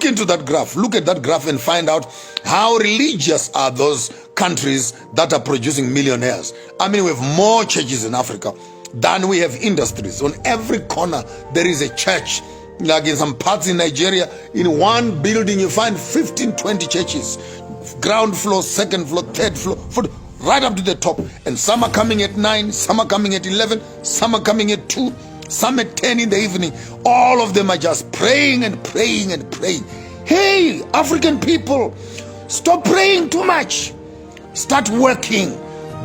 Look into that graph. Look at that graph and find out how religious are those countries that are producing millionaires. I mean, we have more churches in Africa than we have industries. On every corner, there is a church. Like in some parts in Nigeria, in one building, you find 15, 20 churches. Ground floor, second floor, third floor, right up to the top. And some are coming at 9, some are coming at 11, some are coming at 2, some at 10 in the evening. All of them are just praying and praying and praying. Hey, African people, stop praying too much. Start working.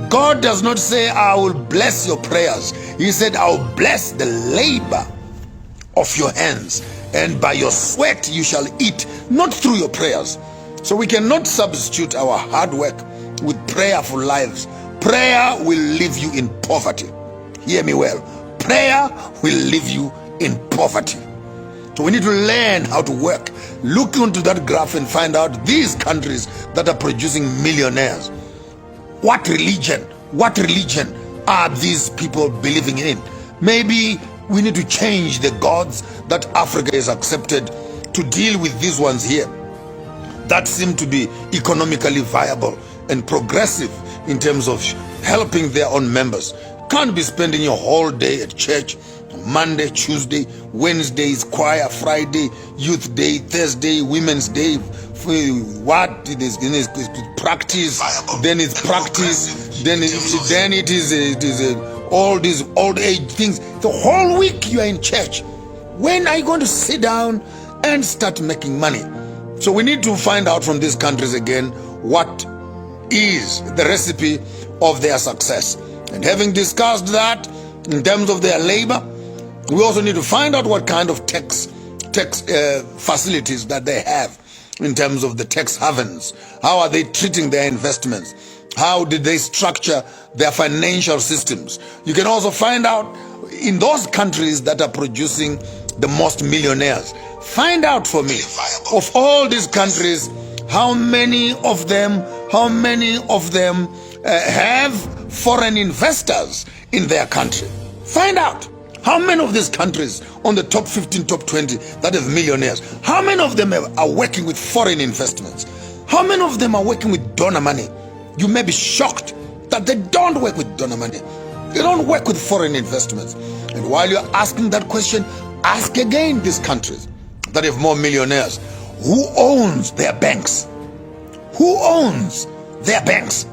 God does not say, I will bless your prayers. He said, I will bless the labor of your hands, and by your sweat you shall eat, not through your prayers. So we cannot substitute our hard work with prayerful lives. Prayer will leave you in poverty. Hear me well. Prayer will leave you in poverty. So we need to learn how to work. Look into that graph and find out these countries that are producing millionaires. What religion are these people believing in? Maybe we need to change the gods that Africa has accepted to deal with these ones here that seem to be economically viable and progressive in terms of helping their own members. Can't be spending your whole day at church. Monday, Tuesday, Wednesdays, choir, Friday, youth day, Thursday, women's day. What it is practice, then it's practice, then it is all these old age things. The whole week you are in church. When are you going to sit down and start making money? So we need to find out from these countries again what is the recipe of their success. And having discussed that in terms of their labor, we also need to find out what kind of tax facilities that they have in terms of the tax havens. How are they treating their investments? How did they structure their financial systems? You can also find out in those countries that are producing the most millionaires. Find out for me, of all these countries, how many of them have foreign investors in their country. Find out. How many of these countries on the top 15, top 20 that have millionaires, how many of them are working with foreign investments? How many of them are working with donor money? You may be shocked that they don't work with donor money. They don't work with foreign investments. And while you're asking that question, ask again these countries that have more millionaires. Who owns their banks? Who owns their banks?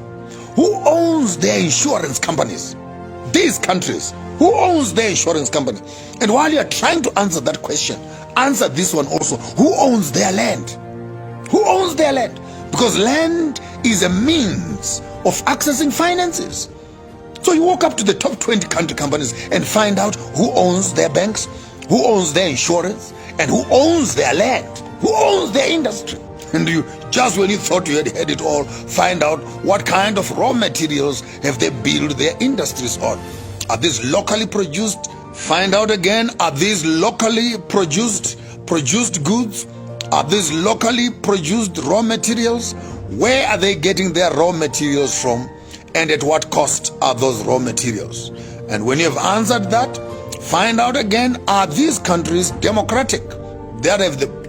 Who owns their insurance companies? These countries, who owns their insurance company? And while you're trying to answer that question, answer this one also. Who owns their land? Who owns their land? Because land is a means of accessing finances. So you walk up to the top 20 country companies and find out who owns their banks, who owns their insurance, and who owns their land, who owns their industry. And you, just when you thought you had had it all, find out what kind of raw materials have they built their industries on. Are these locally produced? Find out again, are these locally produced goods? Are these locally produced raw materials? Where are they getting their raw materials from? And at what cost are those raw materials? And when you have answered that, find out again, are these countries democratic? That have the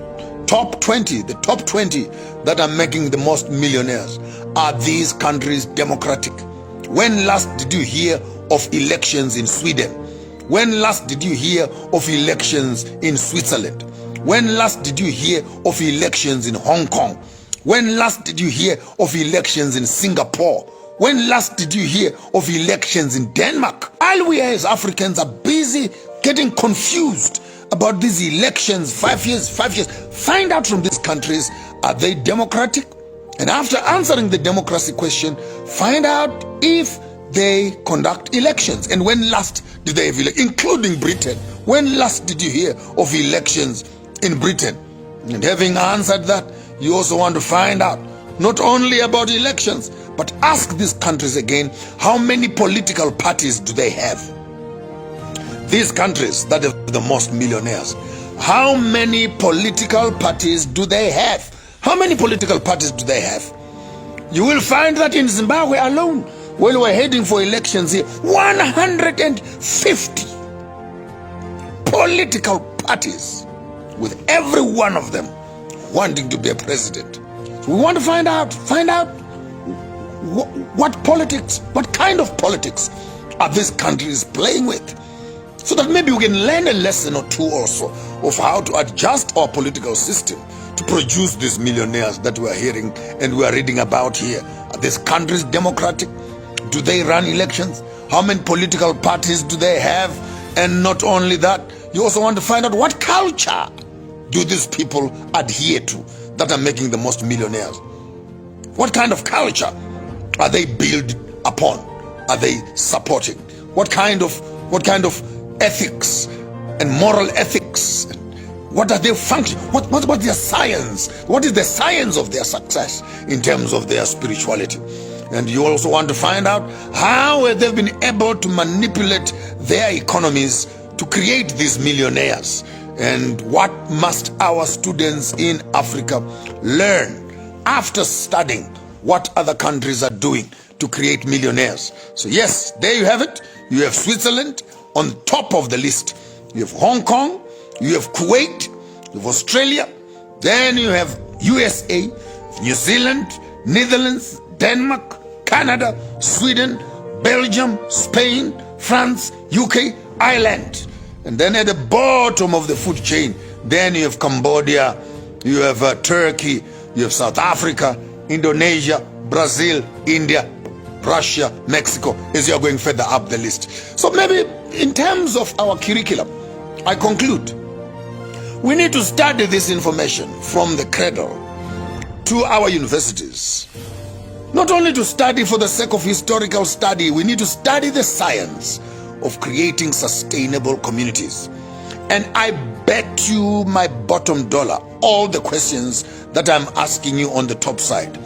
top 20 that are making the most millionaires. Are these countries democratic? When last did you hear of elections in Sweden? When last did you hear of elections in Switzerland? When last did you hear of elections in Hong Kong? When last did you hear of elections in Singapore? When last did you hear of elections in Denmark? All we as Africans are busy getting confused about these elections. 5 years. Find out from these countries, are they democratic? And after answering the democracy question, find out if they conduct elections. And when last did they have elections, including Britain? When last did you hear of elections in Britain? And having answered that, you also want to find out not only about elections, but ask these countries again, how many political parties do they have? These countries that have the most millionaires, how many political parties do they have? How many political parties do they have? You will find that in Zimbabwe alone, when we're heading for elections here, 150 political parties, with every one of them wanting to be a president. So we want to find out what politics, what kind of politics are these countries playing with, so that maybe we can learn a lesson or two also of how to adjust our political system to produce these millionaires that we are hearing and we are reading about here. Are these countries democratic? Do they run elections? How many political parties do they have? And not only that, you also want to find out what culture do these people adhere to that are making the most millionaires. What kind of culture are they built upon? Are they supporting? What kind of ethics and moral ethics? What are their functions? What's their science? What is the science of their success in terms of their spirituality? And you also want to find out how they've been able to manipulate their economies to create these millionaires. And what must our students in Africa learn after studying what other countries are doing to create millionaires? So yes, there you have it. You have Switzerland on top of the list. You have Hong Kong, you have Kuwait, you have Australia, then you have USA, New Zealand, Netherlands, Denmark, Canada, Sweden, Belgium, Spain, France, UK, Ireland. And then at the bottom of the food chain, then you have Cambodia, you have Turkey, you have South Africa, Indonesia, Brazil, India, Russia, Mexico, as you are going further up the list. So maybe in terms of our curriculum, I conclude, we need to study this information from the cradle to our universities. Not only to study for the sake of historical study, we need to study the science of creating sustainable communities. And I bet you my bottom dollar all the questions that I'm asking you on the top side.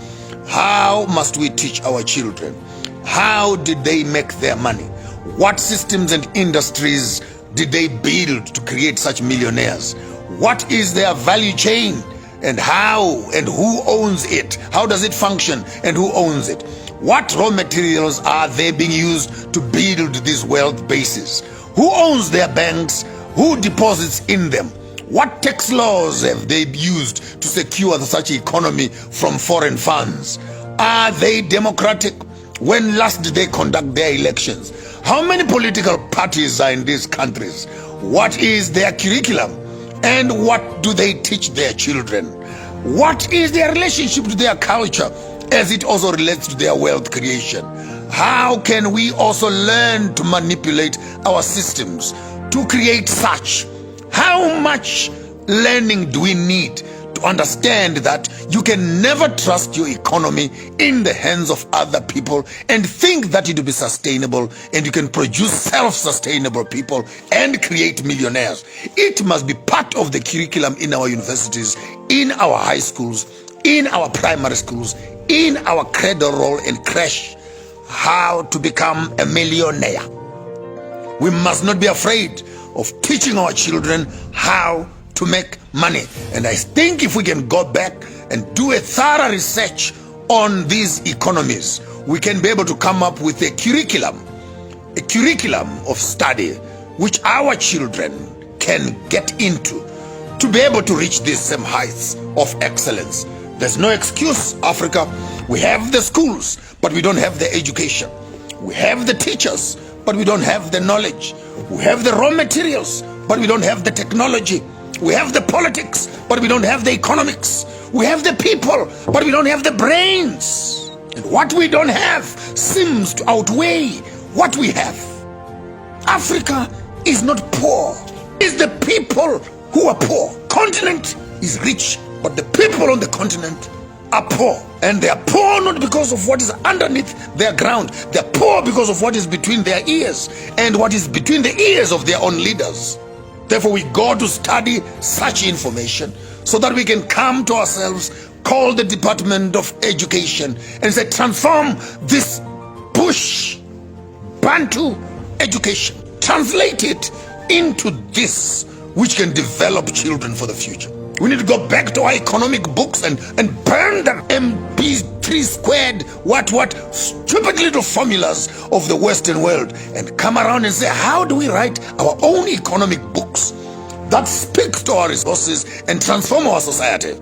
How must we teach our children? How did they make their money? What systems and industries did they build to create such millionaires? What is their value chain? And how and who owns it? How does it function and who owns it? What raw materials are they being used to build these wealth bases? Who owns their banks? Who deposits in them? What tax laws have they used to secure such economy from foreign funds? Are they democratic? When last did they conduct their elections? How many political parties are in these countries? What is their curriculum? And what do they teach their children? What is their relationship to their culture as it also relates to their wealth creation? How can we also learn to manipulate our systems to create such? How much learning do we need to understand that you can never trust your economy in the hands of other people and think that it will be sustainable and you can produce self-sustainable people and create millionaires? It must be part of the curriculum in our universities, in our high schools, in our primary schools, in our cradle roll and crash, how to become a millionaire. We must not be afraid of teaching our children how to make money. And I think if we can go back and do a thorough research on these economies, we can be able to come up with a curriculum of study which our children can get into to be able to reach these same heights of excellence. There's no excuse, Africa. We have the schools, but we don't have the education. We have the teachers, but we don't have the knowledge. We have the raw materials, but we don't have the technology. We have the politics, but we don't have the economics. We have the people, but we don't have the brains. And what we don't have seems to outweigh what we have. Africa is not poor. It's the people who are poor. Continent is rich, but the people on the continent are poor. And they are poor not because of what is underneath their ground. They are poor because of what is between their ears and what is between the ears of their own leaders. Therefore, we go to study such information so that we can come to ourselves, call the Department of Education and say, transform this bush Bantu education, translate it into this which can develop children for the future. We need to go back to our economic books and burn them MP3 squared, what stupid little formulas of the Western world, and come around and say, how do we write our own economic books that speaks to our resources and transform our society?